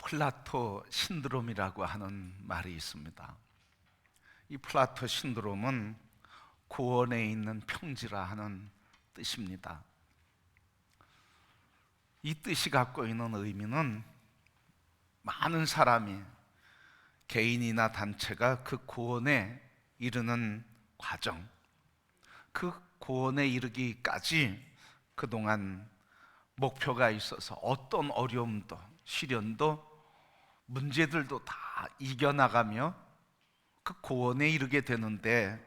플라토 신드롬이라고 하는 말이 있습니다. 이 플라토 신드롬은 고원에 있는 평지라 하는 뜻입니다. 이 뜻이 갖고 있는 의미는 많은 사람이, 개인이나 단체가 그 고원에 이르는 과정, 그 고원에 이르기까지 그동안 목표가 있어서 어떤 어려움도 시련도 문제들도 다 이겨나가며 그 고원에 이르게 되는데,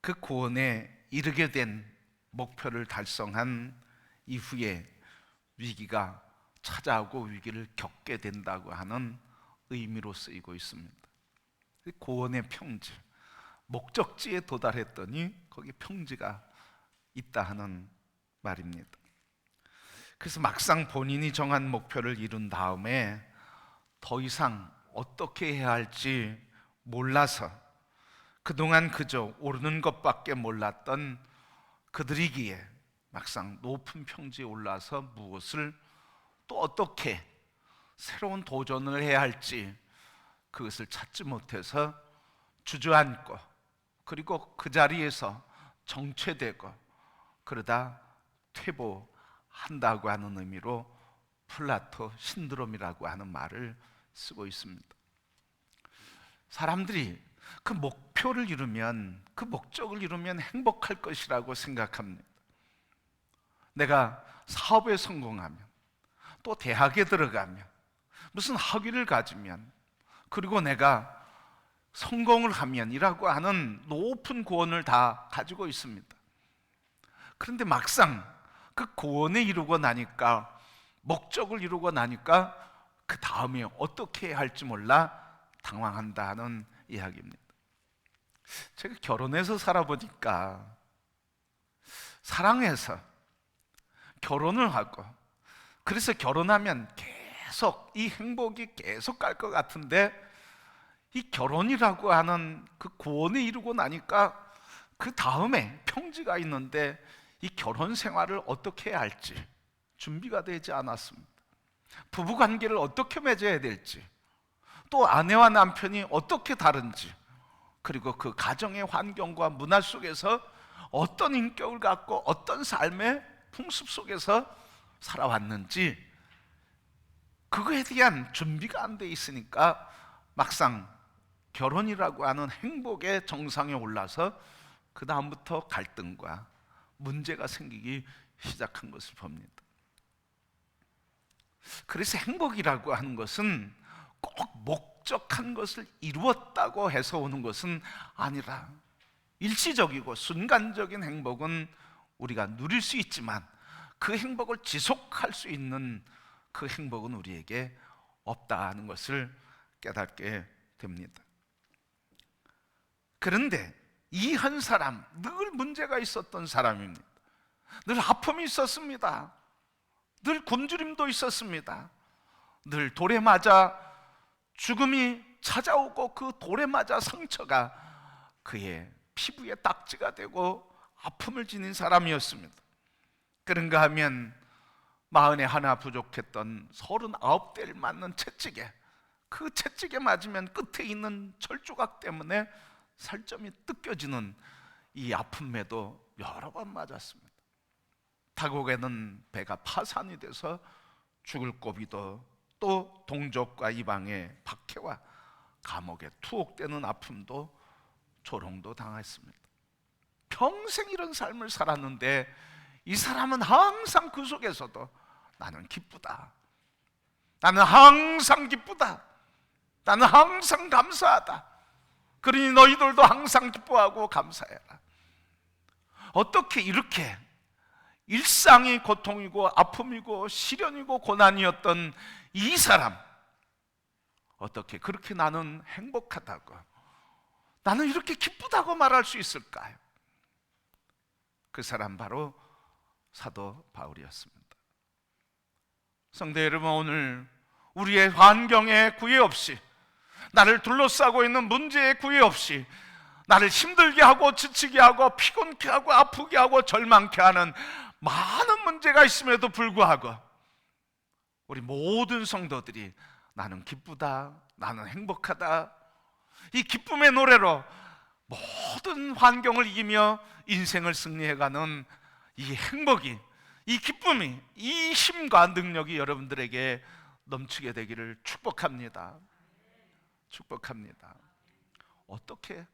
그 고원에 이르게 된 목표를 달성한 이후에 위기가 찾아오고 위기를 겪게 된다고 하는 의미로 쓰이고 있습니다. 고원의 평지, 목적지에 도달했더니 거기 평지가 있다 하는 말입니다. 그래서 막상 본인이 정한 목표를 이룬 다음에 더 이상 어떻게 해야 할지 몰라서 그동안 그저 오르는 것밖에 몰랐던 그들이기에 막상 높은 평지에 올라서 무엇을 또 어떻게 새로운 도전을 해야 할지 그것을 찾지 못해서 주저앉고, 그리고 그 자리에서 정체되고 그러다 퇴보한다고 하는 의미로 플라토 신드롬이라고 하는 말을 쓰고 있습니다. 사람들이 그 목표를 이루면, 그 목적을 이루면 행복할 것이라고 생각합니다. 내가 사업에 성공하면, 또 대학에 들어가면, 무슨 학위를 가지면, 그리고 내가 성공을 하면이라고 하는 높은 고언을 다 가지고 있습니다. 그런데 막상 그 고언에 이루고 나니까, 목적을 이루고 나니까 그 다음에 어떻게 해야 할지 몰라 당황한다는 이야기입니다. 제가 결혼해서 살아보니까 사랑해서 결혼을 하고, 그래서 결혼하면 계속 이 행복이 계속 갈 것 같은데, 이 결혼이라고 하는 그 고원에 이르고 나니까 그 다음에 평지가 있는데 이 결혼 생활을 어떻게 해야 할지 준비가 되지 않았습니다. 부부관계를 어떻게 맺어야 될지, 또 아내와 남편이 어떻게 다른지, 그리고 그 가정의 환경과 문화 속에서 어떤 인격을 갖고 어떤 삶의 풍습 속에서 살아왔는지, 그거에 대한 준비가 안 돼 있으니까 막상 결혼이라고 하는 행복의 정상에 올라서 그 다음부터 갈등과 문제가 생기기 시작한 것을 봅니다. 그래서 행복이라고 하는 것은 꼭 목적한 것을 이루었다고 해서 오는 것은 아니라, 일시적이고 순간적인 행복은 우리가 누릴 수 있지만 그 행복을 지속할 수 있는 그 행복은 우리에게 없다는 것을 깨닫게 됩니다. 그런데 이 한 사람, 늘 문제가 있었던 사람입니다. 늘 아픔이 있었습니다. 늘 굶주림도 있었습니다. 늘 돌에 맞아 죽음이 찾아오고 그 돌에 맞아 상처가 그의 피부에 딱지가 되고 아픔을 지닌 사람이었습니다. 그런가 하면 41 부족했던 39대를 맞는 채찍에, 그 채찍에 맞으면 끝에 있는 철조각 때문에 살점이 뜯겨지는 이 아픔에도 여러 번 맞았습니다. 타국에는 배가 파산이 돼서 죽을 고비도, 또 동족과 이방의 박해와 감옥에 투옥되는 아픔도, 조롱도 당했습니다. 평생 이런 삶을 살았는데 이 사람은 항상 그 속에서도 나는 기쁘다, 나는 항상 기쁘다, 나는 항상 감사하다, 그러니 너희들도 항상 기뻐하고 감사해라. 어떻게 이렇게 일상이 고통이고 아픔이고 시련이고 고난이었던 이 사람, 어떻게 그렇게 나는 행복하다고, 나는 이렇게 기쁘다고 말할 수 있을까요? 그 사람 바로 사도 바울이었습니다. 성도 여러분, 오늘 우리의 환경에 구애 없이, 나를 둘러싸고 있는 문제에 구애 없이 나를 힘들게 하고 지치게 하고 피곤케 하고 아프게 하고 절망케 하는 많은 문제가 있음에도 불구하고 우리 모든 성도들이 나는 기쁘다, 나는 행복하다. 이 기쁨의 노래로 모든 환경을 이기며 인생을 승리해가는 이 행복이, 이 기쁨이, 이 힘과 능력이 여러분들에게 넘치게 되기를 축복합니다. 축복합니다. 어떻게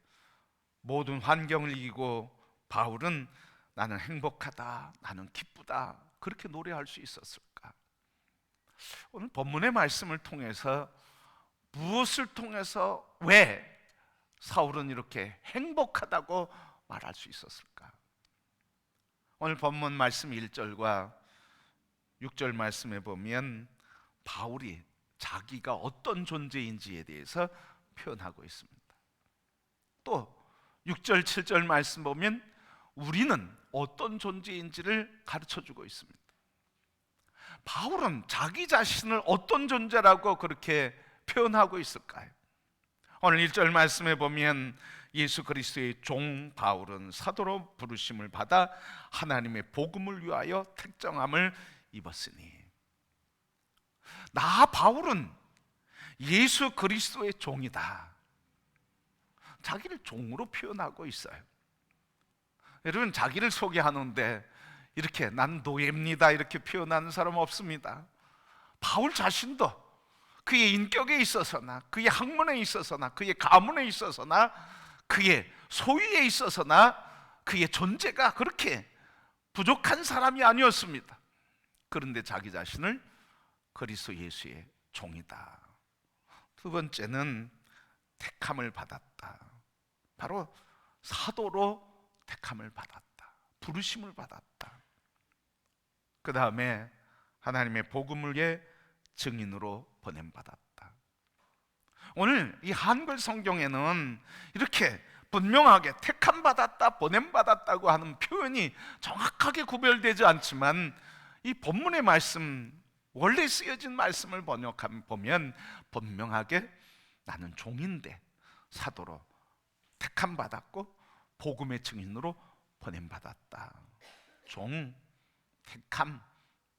모든 환경을 이기고 바울은 나는 행복하다, 나는 기쁘다 그렇게 노래할 수 있었을까? 오늘 본문의 말씀을 통해서 무엇을 통해서 왜 사울은 이렇게 행복하다고 말할 수 있었을까? 오늘 본문 말씀 1절과 6절 말씀에 보면 바울이 자기가 어떤 존재인지에 대해서 표현하고 있습니다. 또 6절 7절 말씀 보면 우리는 어떤 존재인지를 가르쳐주고 있습니다. 바울은 자기 자신을 어떤 존재라고 그렇게 표현하고 있을까요? 오늘 1절 말씀에 보면 예수 그리스도의 종 바울은 사도로 부르심을 받아 하나님의 복음을 위하여 택정함을 입었으니, 나 바울은 예수 그리스도의 종이다. 자기를 종으로 표현하고 있어요. 여러분, 자기를 소개하는데 이렇게 난 노예입니다 이렇게 표현하는 사람 없습니다. 바울 자신도 그의 인격에 있어서나 그의 학문에 있어서나 그의 가문에 있어서나 그의 소유에 있어서나 그의 존재가 그렇게 부족한 사람이 아니었습니다. 그런데 자기 자신을 그리스도 예수의 종이다. 두 번째는 택함을 받았다. 바로 사도로 택함을 받았다. 부르심을 받았다. 그 다음에 하나님의 복음을 증인으로 보냄받았다. 오늘 이 한글 성경에는 이렇게 분명하게 택함받았다, 보냄받았다고 하는 표현이 정확하게 구별되지 않지만 이 본문의 말씀, 원래 쓰여진 말씀을 보면 분명하게 나는 종인데 사도로 택함받았고 복음의 증인으로 보냄받았다. 종, 택함,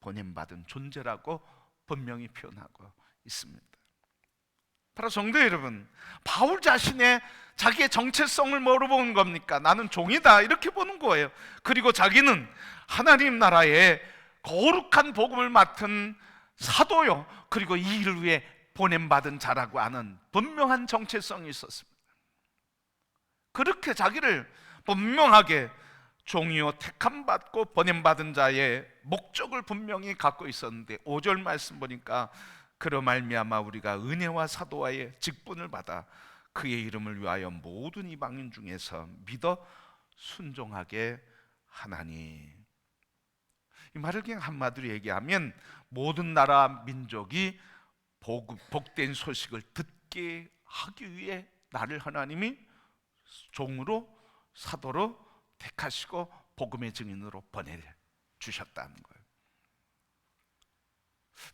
보냄받은 존재라고 분명히 표현하고 있습니다. 바로 성도 여러분, 바울 자신의 자기의 정체성을 뭐로 보는 겁니까? 나는 종이다 이렇게 보는 거예요. 그리고 자기는 하나님 나라의 거룩한 복음을 맡은 사도요, 그리고 이 일을 위해 보냄받은 자라고 하는 분명한 정체성이 있었습니다. 그렇게 자기를 분명하게 종이요 택함받고 보냄받은 자의 목적을 분명히 갖고 있었는데 5절 말씀 보니까 그로 말미암아 우리가 은혜와 사도와의 직분을 받아 그의 이름을 위하여 모든 이방인 중에서 믿어 순종하게 하나니. 이 말을 그냥 한마디로 얘기하면 모든 나라 민족이 복된 소식을 듣게 하기 위해 나를 하나님이 종으로 사도로 택하시고 복음의 증인으로 보내주셨다는 거예요.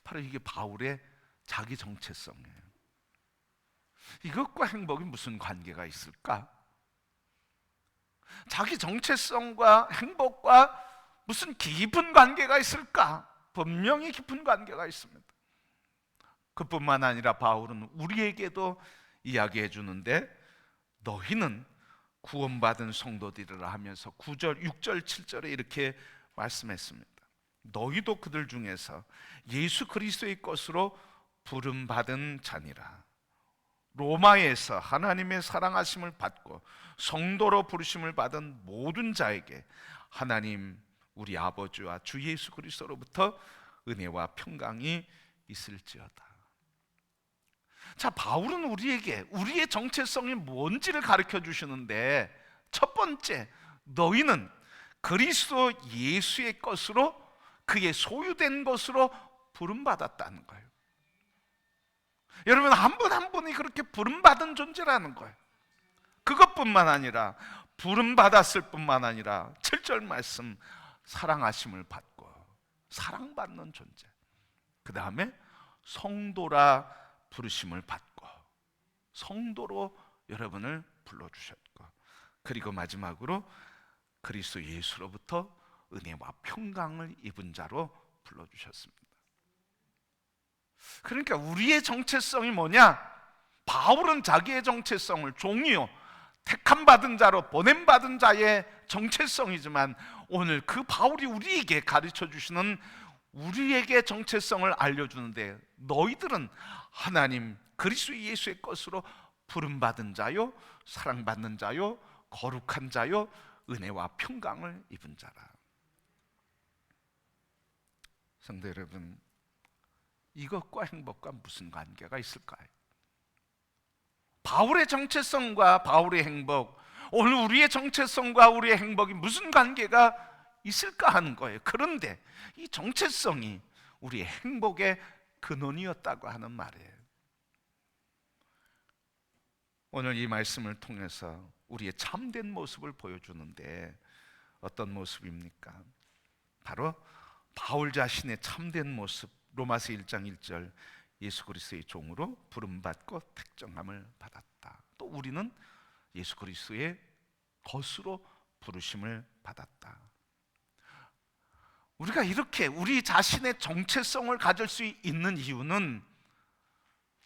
바로 이게 바울의 자기 정체성이에요. 이것과 행복이 무슨 관계가 있을까? 자기 정체성과 행복과 무슨 깊은 관계가 있을까? 분명히 깊은 관계가 있습니다. 그뿐만 아니라 바울은 우리에게도 이야기해 주는데 너희는 구원받은 성도들이라 하면서 9절, 6절, 7절에 이렇게 말씀했습니다. 너희도 그들 중에서 예수 그리스도의 것으로 부름받은 자니라. 로마에서 하나님의 사랑하심을 받고 성도로 부르심을 받은 모든 자에게 하나님 우리 아버지와 주 예수 그리스도로부터 은혜와 평강이 있을지어다. 자, 바울은 우리에게 우리의 정체성이 뭔지를 가르쳐 주시는데 첫 번째, 너희는 그리스도 예수의 것으로 그의 소유된 것으로 부름받았다는 거예요. 여러분, 한 분 한 분이 그렇게 부름받은 존재라는 거예요. 그것뿐만 아니라 부름받았을 뿐만 아니라 7절 말씀 사랑하심을 받고 사랑받는 존재, 그 다음에 성도라 부르심을 받고 성도로 여러분을 불러주셨고, 그리고 마지막으로 그리스도 예수로부터 은혜와 평강을 입은 자로 불러주셨습니다. 그러니까 우리의 정체성이 뭐냐? 바울은 자기의 정체성을 종이요, 택함 받은 자로 보냄받은 자의 정체성이지만, 오늘 그 바울이 우리에게 가르쳐 주시는 우리에게 정체성을 알려주는데, 너희들은 하나님 그리스도 예수의 것으로 부름받은 자요, 사랑받는 자요, 거룩한 자요, 은혜와 평강을 입은 자라. 성도 여러분, 이것과 행복과 무슨 관계가 있을까요? 바울의 정체성과 바울의 행복, 오늘 우리의 정체성과 우리의 행복이 무슨 관계가 있을까 하는 거예요. 그런데 이 정체성이 우리의 행복의 근원이었다고 하는 말이에요. 오늘 이 말씀을 통해서 우리의 참된 모습을 보여주는데, 어떤 모습입니까? 바로 바울 자신의 참된 모습, 로마서 1장 1절, 예수 그리스도의 종으로 부름받고 택정함을 받았다. 또 우리는 예수 그리스도의 것으로 부르심을 받았다. 우리가 이렇게 우리 자신의 정체성을 가질 수 있는 이유는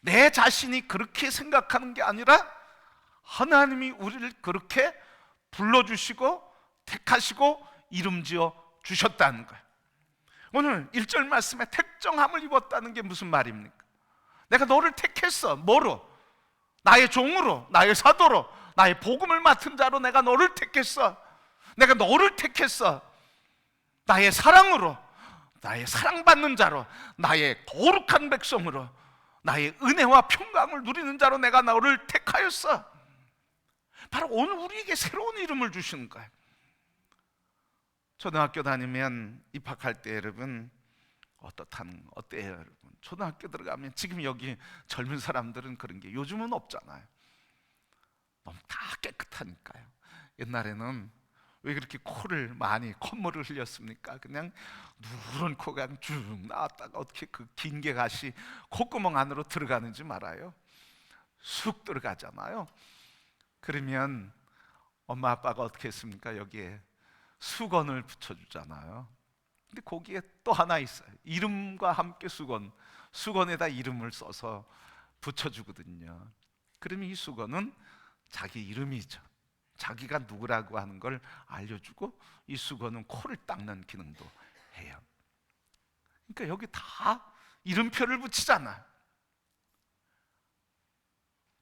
내 자신이 그렇게 생각하는 게 아니라 하나님이 우리를 그렇게 불러주시고 택하시고 이름지어 주셨다는 거예요. 오늘 1절 말씀에 택정함을 입었다는 게 무슨 말입니까? 내가 너를 택했어. 뭐로? 나의 종으로, 나의 사도로, 나의 복음을 맡은 자로 내가 너를 택했어. 내가 너를 택했어. 나의 사랑으로, 나의 사랑받는 자로, 나의 거룩한 백성으로, 나의 은혜와 평강을 누리는 자로 내가 너를 택하였어. 바로 오늘 우리에게 새로운 이름을 주시는 거예요. 초등학교 다니면 입학할 때 여러분 어때요 여러분? 초등학교 들어가면, 지금 여기 젊은 사람들은 그런 게 요즘은 없잖아요. 너무 다 깨끗하니까요. 옛날에는 왜 그렇게 콧물을 흘렸습니까? 그냥 누런 코가 쭉 나왔다가 어떻게 그 긴 게 가시 콧구멍 안으로 들어가는지 말아요. 쑥 들어가잖아요. 그러면 엄마 아빠가 어떻게 했습니까? 여기에 수건을 붙여주잖아요. 근데 거기에 또 하나 있어요. 이름과 함께 수건에다 이름을 써서 붙여주거든요. 그러면 이 수건은 자기 이름이죠. 자기가 누구라고 하는 걸 알려주고, 이 수건은 코를 닦는 기능도 해요. 그러니까 여기 다 이름표를 붙이잖아.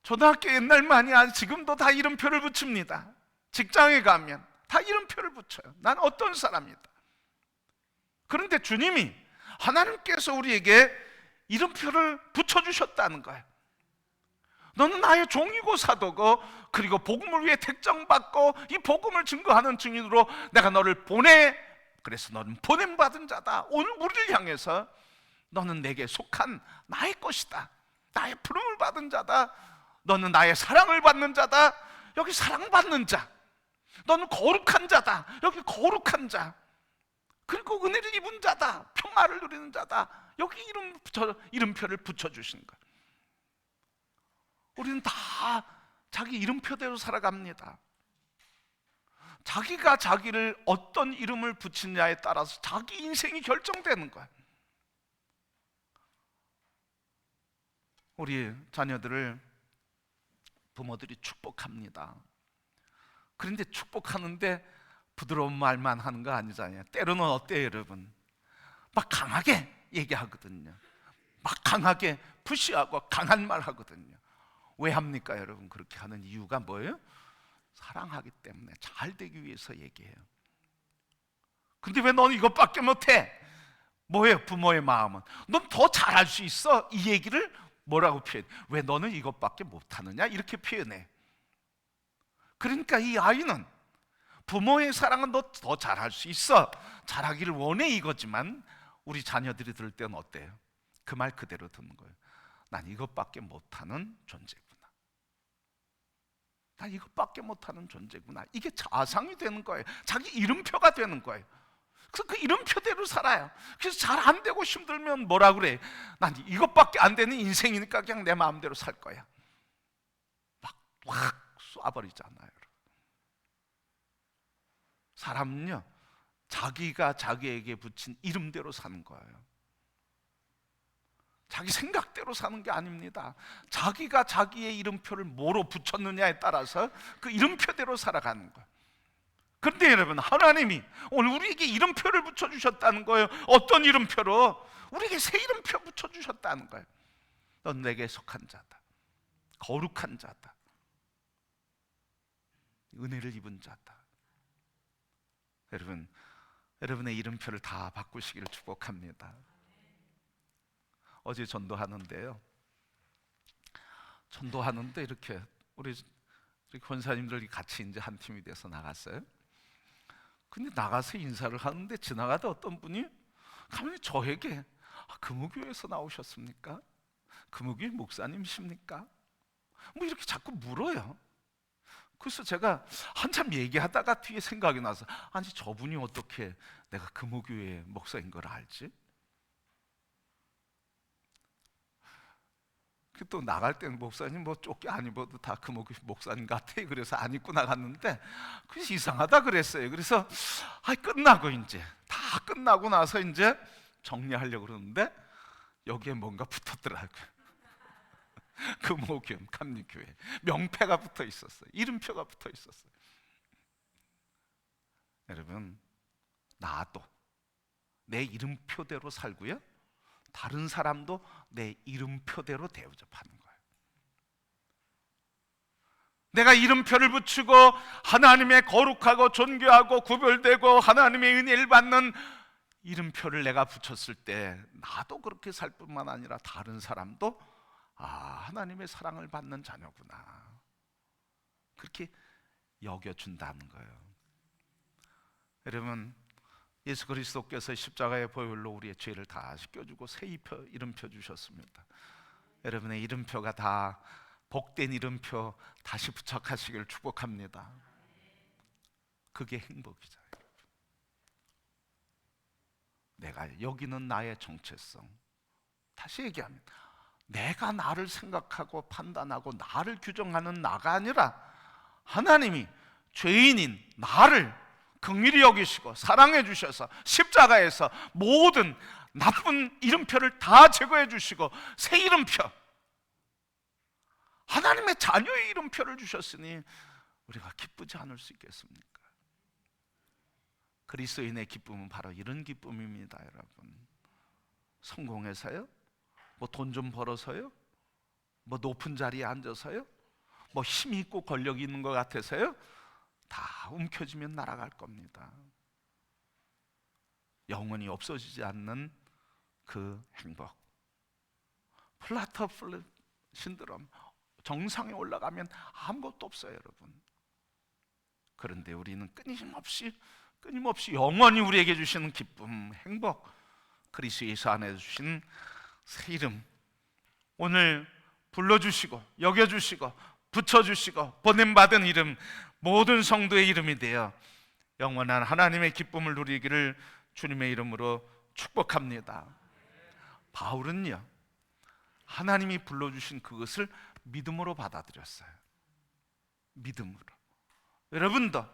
초등학교 옛날만이 아니라 지금도 다 이름표를 붙입니다. 직장에 가면 다 이름표를 붙여요. 난 어떤 사람이다. 그런데 주님이, 하나님께서 우리에게 이름표를 붙여주셨다는 거예요. 너는 나의 종이고 사도고, 그리고 복음을 위해 택정받고 이 복음을 증거하는 증인으로 내가 너를 보내. 그래서 너는 보냄받은 자다. 오늘 우리를 향해서 너는 내게 속한 나의 것이다. 나의 부름을 받은 자다. 너는 나의 사랑을 받는 자다. 여기 사랑받는 자. 너는 거룩한 자다. 여기 거룩한 자. 그리고 은혜를 입은 자다. 평화를 누리는 자다. 여기 이름표를 붙여주신 거예요. 우리는 다 자기 이름표대로 살아갑니다. 자기가 자기를 어떤 이름을 붙이냐에 따라서 자기 인생이 결정되는 거예요. 우리 자녀들을 부모들이 축복합니다. 그런데 축복하는데 부드러운 말만 하는 거 아니잖아요. 때로는 어때요 여러분? 막 강하게 얘기하거든요. 막 강하게 푸시하고 강한 말 하거든요. 왜 합니까 여러분? 그렇게 하는 이유가 뭐예요? 사랑하기 때문에, 잘 되기 위해서 얘기해요. 근데 왜 너는 이것밖에 못해? 뭐예요 부모의 마음은? 넌 더 잘할 수 있어. 이 얘기를 뭐라고 표현해? 왜 너는 이것밖에 못하느냐? 이렇게 표현해. 그러니까 이 아이는 부모의 사랑은 너 더 잘할 수 있어, 잘하기를 원해, 이거지만 우리 자녀들이 들을 때는 어때요? 그 말 그대로 듣는 거예요. 난 이것밖에 못하는 존재구나. 난 이것밖에 못하는 존재구나. 이게 자상이 되는 거예요. 자기 이름표가 되는 거예요. 그래서 그 이름표대로 살아요. 그래서 잘 안 되고 힘들면 뭐라 그래? 난 이것밖에 안 되는 인생이니까 그냥 내 마음대로 살 거야. 막 확 쏴버리잖아요. 사람은요, 자기가 자기에게 붙인 이름대로 사는 거예요. 자기 생각대로 사는 게 아닙니다. 자기가 자기의 이름표를 뭐로 붙였느냐에 따라서 그 이름표대로 살아가는 거예요. 그런데 여러분, 하나님이 오늘 우리에게 이름표를 붙여주셨다는 거예요. 어떤 이름표로? 우리에게 새 이름표 붙여주셨다는 거예요. 넌 내게 속한 자다, 거룩한 자다, 은혜를 입은 자다. 여러분, 여러분의 이름표를 다 바꾸시기를 축복합니다. 어제 전도하는데요, 전도하는데 이렇게 우리 권사님들이 같이 이제 한 팀이 돼서 나갔어요. 근데 나가서 인사를 하는데 지나가다 어떤 분이 가만히 저에게 금호교회에서 나오셨습니까? 금호교회 목사님이십니까? 뭐 이렇게 자꾸 물어요. 그래서 제가 한참 얘기하다가 뒤에 생각이 나서, 아니 저분이 어떻게 내가 금호교회 목사인 걸 알지? 또 나갈 때는 목사님 뭐 조끼 안 입어도 다 금호교회 목사님 같아. 그래서 안 입고 나갔는데 그래서 이상하다 그랬어요. 그래서 끝나고 이제 다 끝나고 나서 이제 정리하려고 그러는데 여기에 뭔가 붙었더라고요. 금호교회, 감리교회 명패가 붙어 있었어요. 이름표가 붙어 있었어요. 여러분, 나도 내 이름표대로 살고요, 다른 사람도 내 이름표대로 대우접하는 거예요. 내가 이름표를 붙이고 하나님의 거룩하고 존귀하고 구별되고 하나님의 은혜를 받는 이름표를 내가 붙였을 때 나도 그렇게 살 뿐만 아니라 다른 사람도 하나님의 사랑을 받는 자녀구나, 그렇게 여겨준다는 거예요. 여러분, 예수 그리스도께서 십자가의 보혈로 우리의 죄를 다 씻겨주고 새 이름표 주셨습니다. 여러분의 이름표가 다 복된 이름표 다시 부착하시길 축복합니다. 그게 행복이죠. 내가 여기는 나의 정체성. 다시 얘기합니다. 내가 나를 생각하고 판단하고 나를 규정하는 나가 아니라 하나님이 죄인인 나를 긍휼히 여기시고 사랑해 주셔서 십자가에서 모든 나쁜 이름표를 다 제거해 주시고 새 이름표, 하나님의 자녀의 이름표를 주셨으니 우리가 기쁘지 않을 수 있겠습니까? 그리스도인의 기쁨은 바로 이런 기쁨입니다. 여러분, 성공해서요? 뭐 돈 좀 벌어서요? 뭐 높은 자리에 앉아서요? 뭐 힘이 있고 권력이 있는 것 같아서요? 다 움켜쥐면 날아갈 겁니다. 영원히 없어지지 않는 그 행복, 플라터 신드롬, 정상에 올라가면 아무것도 없어요, 여러분. 그런데 우리는 끊임없이 영원히 우리에게 주시는 기쁨, 행복, 그리스도 예수 안에 주신 새 이름, 오늘 불러주시고 여겨주시고 붙여주시고 보냄받은 이름, 모든 성도의 이름이 되어 영원한 하나님의 기쁨을 누리기를 주님의 이름으로 축복합니다. 바울은요, 하나님이 불러주신 그것을 믿음으로 받아들였어요. 믿음으로. 여러분도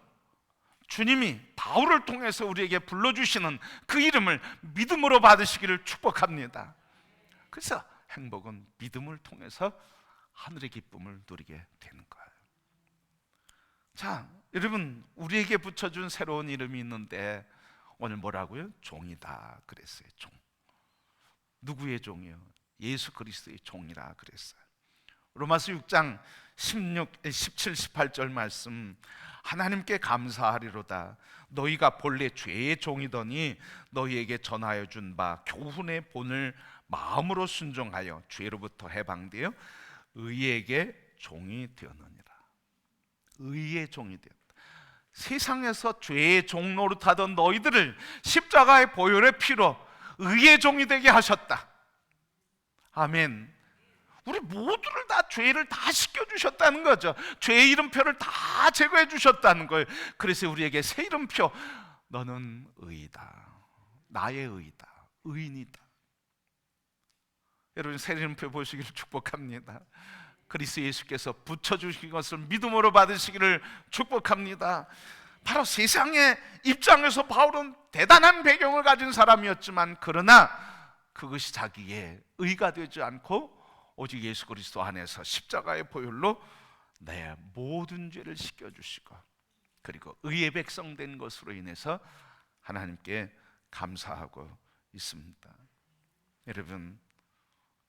주님이 바울을 통해서 우리에게 불러주시는 그 이름을 믿음으로 받으시기를 축복합니다. 그래서 행복은 믿음을 통해서 하늘의 기쁨을 누리게 되는 거예요. 자, 여러분, 우리에게 붙여준 새로운 이름이 있는데 오늘 뭐라고요? 종이다 그랬어요. 종. 누구의 종이요? 예수 그리스도의 종이라 그랬어요. 로마서 6장 17, 18절 말씀, 하나님께 감사하리로다. 너희가 본래 죄의 종이더니 너희에게 전하여 준 바 교훈의 본을 마음으로 순종하여 죄로부터 해방되어 의에게 종이 되었느니라. 의의 종이 되었다. 세상에서 죄의 종 노릇하던 너희들을 십자가의 보혈의 피로 의의 종이 되게 하셨다. 아멘. 우리 모두를 다 죄를 다 씻겨주셨다는 거죠. 죄의 이름표를 다 제거해 주셨다는 거예요. 그래서 우리에게 새 이름표, 너는 의이다, 나의 의이다, 의인이다. 여러분, 새 이름표 보시기를 축복합니다. 그리스도 예수께서 붙여주신 것을 믿음으로 받으시기를 축복합니다. 바로 세상의 입장에서 바울은 대단한 배경을 가진 사람이었지만, 그러나 그것이 자기의 의가 되지 않고 오직 예수 그리스도 안에서 십자가의 보혈로 내 모든 죄를 씻겨주시고, 그리고 의의 백성 된 것으로 인해서 하나님께 감사하고 있습니다. 여러분,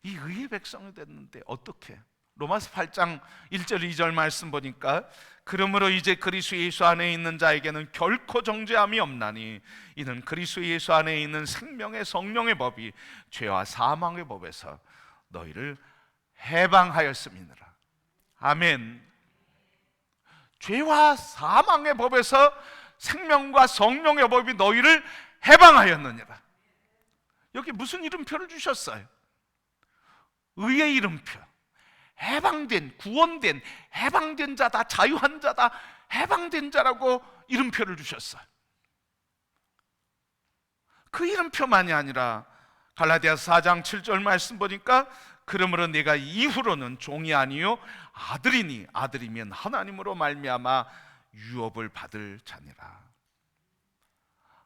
이 의의 백성이 됐는데 어떻게? 로마서 8장 1절 2절 말씀 보니까, 그러므로 이제 그리스도 예수 안에 있는 자에게는 결코 정죄함이 없나니 이는 그리스도 예수 안에 있는 생명의 성령의 법이 죄와 사망의 법에서 너희를 해방하였음이니라. 아멘. 죄와 사망의 법에서 생명과 성령의 법이 너희를 해방하였느니라. 여기 무슨 이름표를 주셨어요? 의의 이름표. 해방된, 구원된, 해방된 자다, 자유한 자다, 해방된 자라고 이름표를 주셨어요. 그 이름표만이 아니라 갈라디아서 4장 7절 말씀 보니까, 그러므로 내가 이후로는 종이 아니요 아들이니 아들이면 하나님으로 말미암아 유업을 받을 자니라.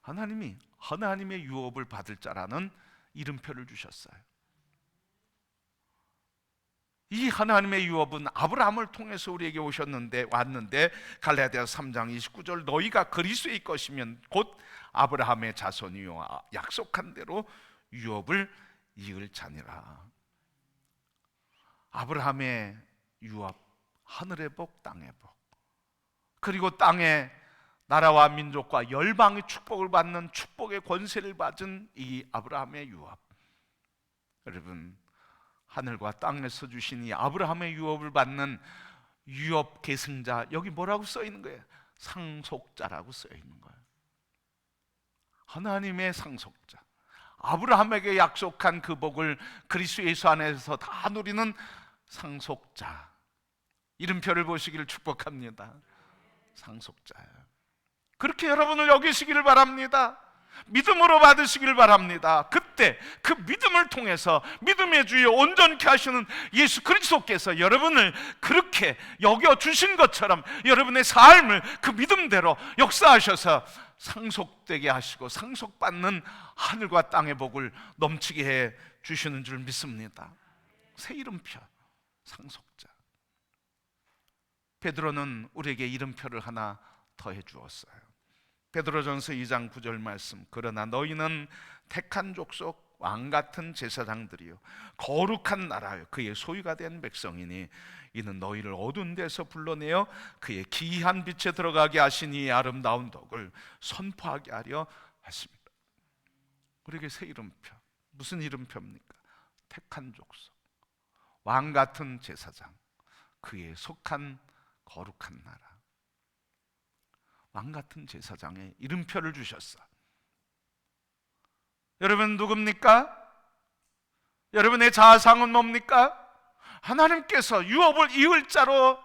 하나님이 하나님의 유업을 받을 자라는 이름표를 주셨어요. 이 하나님의 유업은 아브라함을 통해서 우리에게 왔는데 갈라디아서 3장 29절 너희가 그리스도의 것이면 곧 아브라함의 자손이요 약속한 대로 유업을 이을 자니라. 아브라함의 유업, 하늘의 복, 땅의 복, 그리고 땅의 나라와 민족과 열방의 축복을 받는 축복의 권세를 받은 이 아브라함의 유업. 여러분, 하늘과 땅에서 주신 이 아브라함의 유업을 받는 유업 계승자, 여기 뭐라고 써 있는 거예요? 상속자라고 써 있는 거예요. 하나님의 상속자, 아브라함에게 약속한 그 복을 그리스도 예수 안에서 다 누리는 상속자. 이름표를 보시기를 축복합니다. 상속자예요. 그렇게 여러분을 여기시기를 바랍니다. 믿음으로 받으시길 바랍니다. 그때 그 믿음을 통해서 믿음의 주여 온전케 하시는 예수 그리스도께서 여러분을 그렇게 여겨주신 것처럼 여러분의 삶을 그 믿음대로 역사하셔서 상속되게 하시고 상속받는 하늘과 땅의 복을 넘치게 해 주시는 줄 믿습니다. 새 이름표, 상속자. 베드로는 우리에게 이름표를 하나 더해 주었어요. 베드로전서 2장 9절 말씀, 그러나 너희는 택한 족속 왕같은 제사장들이요 거룩한 나라요 그의 소유가 된 백성이니 이는 너희를 어두운 데서 불러내어 그의 기이한 빛에 들어가게 하신 이 아름다운 덕을 선포하게 하려 하십니다. 우리에게 새 이름표, 무슨 이름표입니까? 택한 족속, 왕같은 제사장, 그의 속한 거룩한 나라. 왕같은 제사장의 이름표를 주셨어. 여러분 누굽니까? 여러분의 자상은 뭡니까? 하나님께서 유업을 이을 자로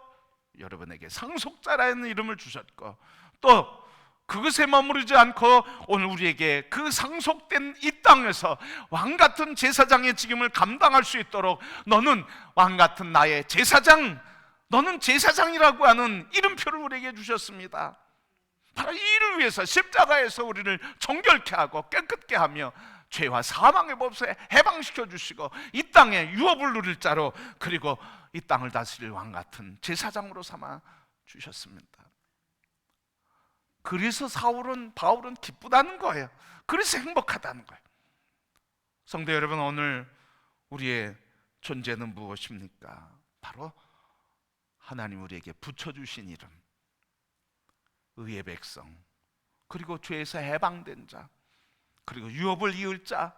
여러분에게 상속자라는 이름을 주셨고, 또 그것에 머무르지 않고 오늘 우리에게 그 상속된 이 땅에서 왕같은 제사장의 직임을 감당할 수 있도록 너는 왕같은 나의 제사장, 너는 제사장이라고 하는 이름표를 우리에게 주셨습니다. 바로 이 일을 위해서 십자가에서 우리를 정결케 하고 깨끗게 하며 죄와 사망의 법에서 해방시켜 주시고 이 땅에 유업을 누릴 자로, 그리고 이 땅을 다스릴 왕같은 제사장으로 삼아 주셨습니다. 그래서 바울은 기쁘다는 거예요. 그래서 행복하다는 거예요. 성도 여러분, 오늘 우리의 존재는 무엇입니까? 바로 하나님 우리에게 붙여주신 이름, 의의 백성, 그리고 죄에서 해방된 자, 그리고 유업을 이을 자,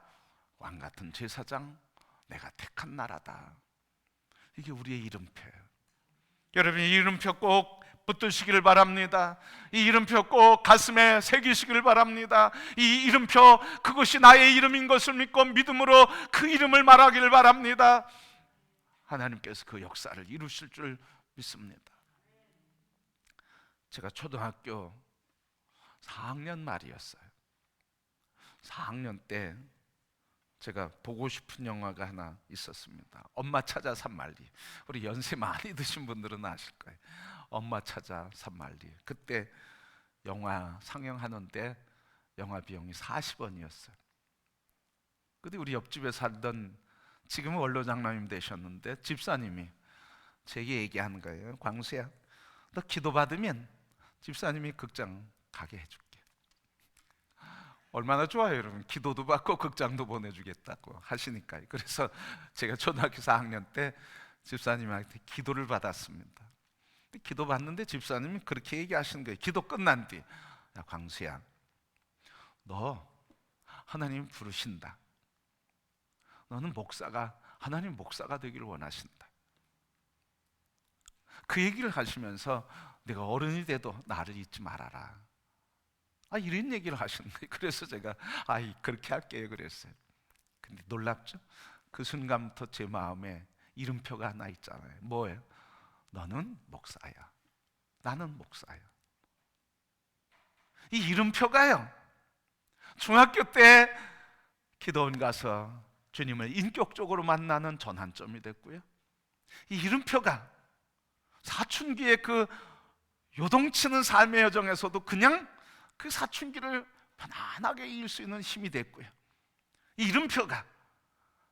왕같은 제사장, 내가 택한 나라다. 이게 우리의 이름표예요. 여러분, 이 이름표 꼭 붙드시기를 바랍니다. 이 이름표 꼭 가슴에 새기시기를 바랍니다. 이 이름표, 그것이 나의 이름인 것을 믿고 믿음으로 그 이름을 말하기를 바랍니다. 하나님께서 그 역사를 이루실 줄 믿습니다. 제가 초등학교 4학년 말이었어요. 4학년 때 제가 보고 싶은 영화가 하나 있었습니다. 엄마 찾아 산말리. 우리 연세 많이 드신 분들은 아실 거예요. 엄마 찾아 산말리. 그때 영화 상영하는데 영화 비용이 40원이었어요. 근데 우리 옆집에 살던, 지금은 원로장로님 되셨는데 집사님이 제게 얘기하는 거예요. 광수야, 너 기도 받으면 집사님이 극장 가게 해줄게. 얼마나 좋아요, 여러분. 기도도 받고 극장도 보내주겠다고 하시니까요. 그래서 제가 초등학교 4학년 때 집사님한테 기도를 받았습니다. 기도 받는데 집사님이 그렇게 얘기하시는 거예요. 기도 끝난 뒤, 야 광수야, 너 하나님 부르신다. 너는 하나님 목사가 되기를 원하신다. 그 얘기를 하시면서 내가 어른이 돼도 나를 잊지 말아라, 이런 얘기를 하시는 거예요. 그래서 제가 그렇게 할게요 그랬어요. 근데 놀랍죠? 그 순간부터 제 마음에 이름표가 하나 있잖아요. 뭐예요? 너는 목사야, 나는 목사야. 이 이름표가요, 중학교 때 기도원 가서 주님을 인격적으로 만나는 전환점이 됐고요, 이 이름표가 사춘기의 그 요동치는 삶의 여정에서도 그냥 그 사춘기를 편안하게 이길 수 있는 힘이 됐고요, 이 이름표가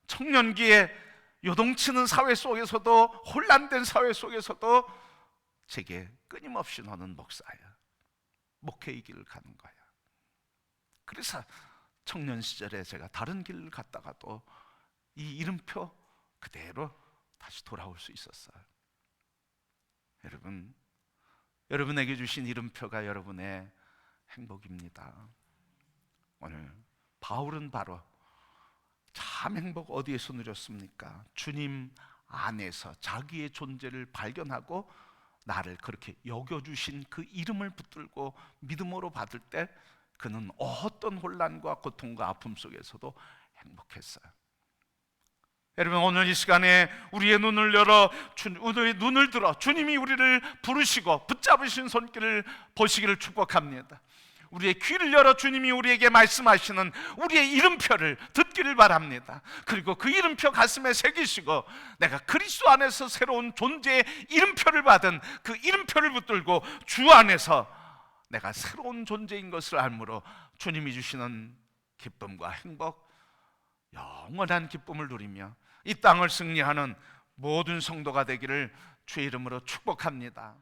청년기에 요동치는 사회 속에서도, 혼란된 사회 속에서도 제게 끊임없이 너는 목사야, 목회의 길을 가는 거야. 그래서 청년 시절에 제가 다른 길을 갔다가도 이 이름표 그대로 다시 돌아올 수 있었어요. 여러분, 여러분에게 주신 이름표가 여러분의 행복입니다. 오늘 바울은 바로 참 행복 어디에서 누렸습니까? 주님 안에서 자기의 존재를 발견하고 나를 그렇게 여겨주신 그 이름을 붙들고 믿음으로 받을 때 그는 어떤 혼란과 고통과 아픔 속에서도 행복했어요. 여러분, 오늘 이 시간에 우리의 눈을 열어 우리의 눈을 들어 주님이 우리를 부르시고 붙잡으신 손길을 보시기를 축복합니다. 우리의 귀를 열어 주님이 우리에게 말씀하시는 우리의 이름표를 듣기를 바랍니다. 그리고 그 이름표 가슴에 새기시고 내가 그리스도 안에서 새로운 존재의 이름표를 받은 그 이름표를 붙들고 주 안에서 내가 새로운 존재인 것을 알므로 주님이 주시는 기쁨과 행복, 영원한 기쁨을 누리며 이 땅을 승리하는 모든 성도가 되기를 주의 이름으로 축복합니다.